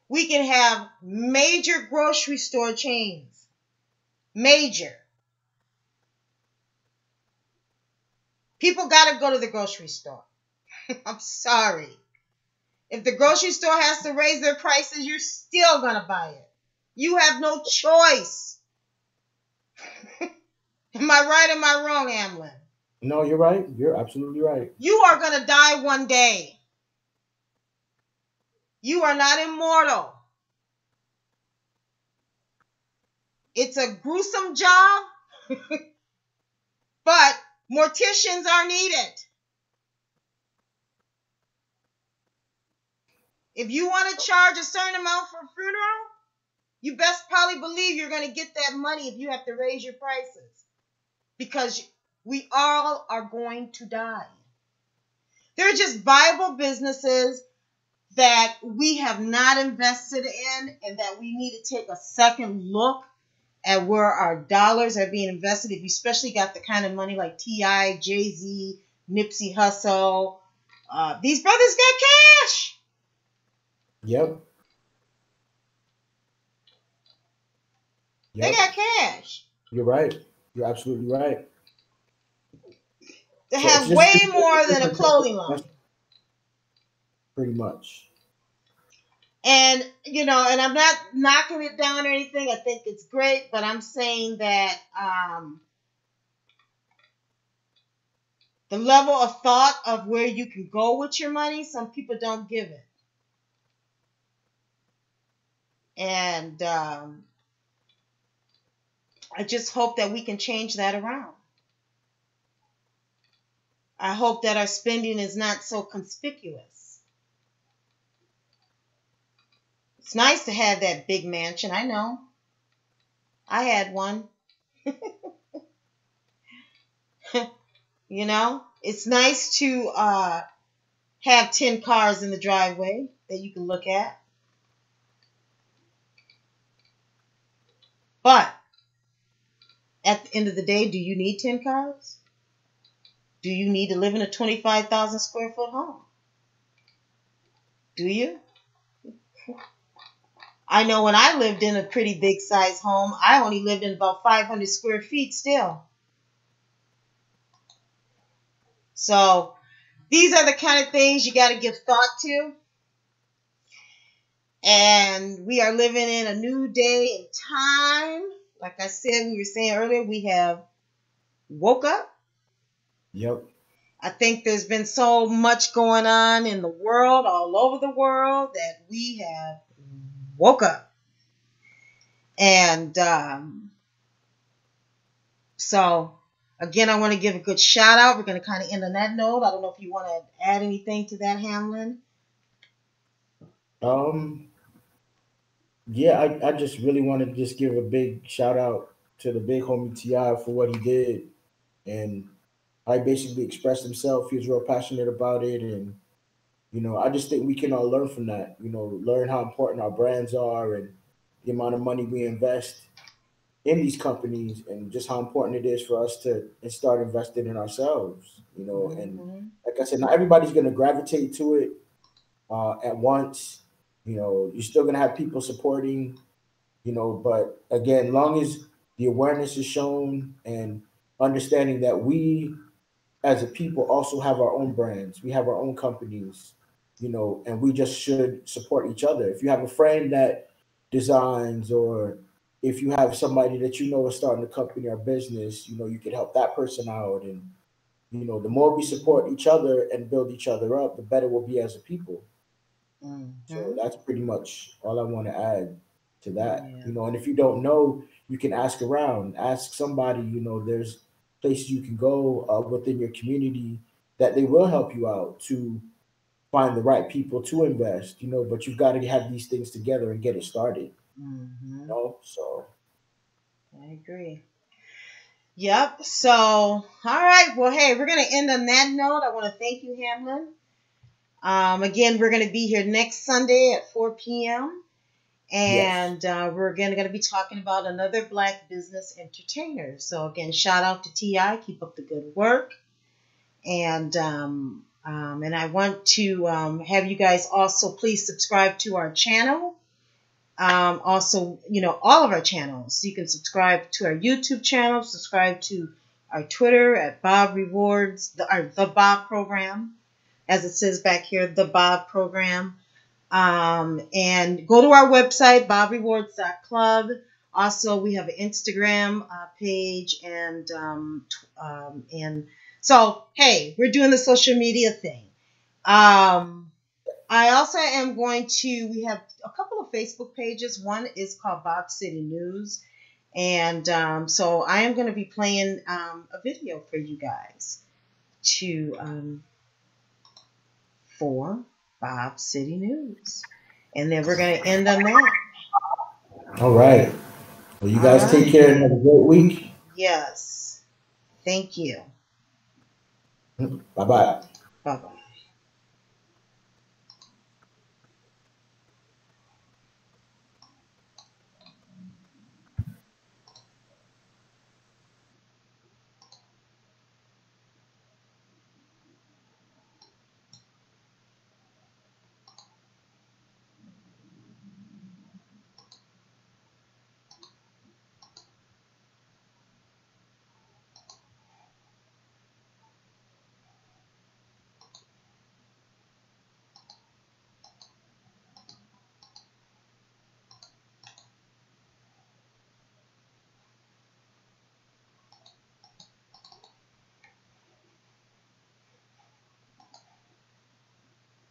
We can have major grocery store chains. Major. People got to go to the grocery store. I'm sorry. If the grocery store has to raise their prices, you're still going to buy it. You have no choice. Am I right or am I wrong, Hamlin? No, you're right. You're absolutely right. You are going to die one day. You are not immortal. It's a gruesome job, but morticians are needed. If you want to charge a certain amount for a funeral, you best probably believe you're going to get that money if you have to raise your prices. Because we all are going to die. They're just viable businesses that we have not invested in and that we need to take a second look at where our dollars are being invested. If you especially got the kind of money like T.I., Jay-Z, Nipsey Hussle, these brothers got cash. Yep. They got cash. You're right. You're absolutely right. They have way more than a clothing line. Pretty much. And, and I'm not knocking it down or anything. I think it's great, but I'm saying that the level of thought of where you can go with your money, some people don't give it. And I just hope that we can change that around. I hope that our spending is not so conspicuous. It's nice to have that big mansion, I know. I had one. It's nice to have 10 cars in the driveway that you can look at. But at the end of the day, do you need 10 cars? Do you need to live in a 25,000 square foot home? Do you? I know when I lived in a pretty big size home, I only lived in about 500 square feet still. So these are the kind of things you got to give thought to. And we are living in a new day and time. Like I said, we were saying earlier, we have woke up. Yep. I think there's been so much going on in the world, all over the world, that we have woke up. And so, again, I want to give a good shout out. We're going to kind of end on that note. I don't know if you want to add anything to that, Hamlin. Yeah, I just really want to just give a big shout out to the big homie T.I. for what he did. And I basically expressed himself. He was real passionate about it. And, I just think we can all learn from that, learn how important our brands are and the amount of money we invest in these companies and just how important it is for us to start investing in ourselves, and like I said, not everybody's going to gravitate to it at once. You're still going to have people supporting, but again, long as the awareness is shown and understanding that we as a people also have our own brands, we have our own companies, and we just should support each other. If you have a friend that designs, or if you have somebody that is starting a company or business, you can help that person out. And, the more we support each other and build each other up, the better we'll be as a people. So that's pretty much all I want to add to that. And if you don't know, you can ask around, ask somebody. There's places you can go within your community that they will help you out to find the right people to invest. But you've got to have these things together and get it started. So I agree. Yep. So, all right. Well, hey, we're going to end on that note. I want to thank you, Hamlin. Again, we're going to be here next Sunday at 4 p.m. And we're again going to be talking about another Black business entertainer. So, again, shout out to T.I. Keep up the good work. And I want to have you guys also please subscribe to our channel. Also, all of our channels. You can subscribe to our YouTube channel, subscribe to our Twitter at Bob Rewards, the Bob Program, as it says back here, the Bob Program. And go to our website, bobrewards.club. Also, we have an Instagram page, and so, hey, we're doing the social media thing. I also am going to, we have a couple of Facebook pages. One is called Bob City News. And so I am going to be playing a video for you guys for Bob City News. And then we're going to end on that. All right. Well, you guys take care and have a great week. Yes. Thank you. Bye-bye. Bye-bye.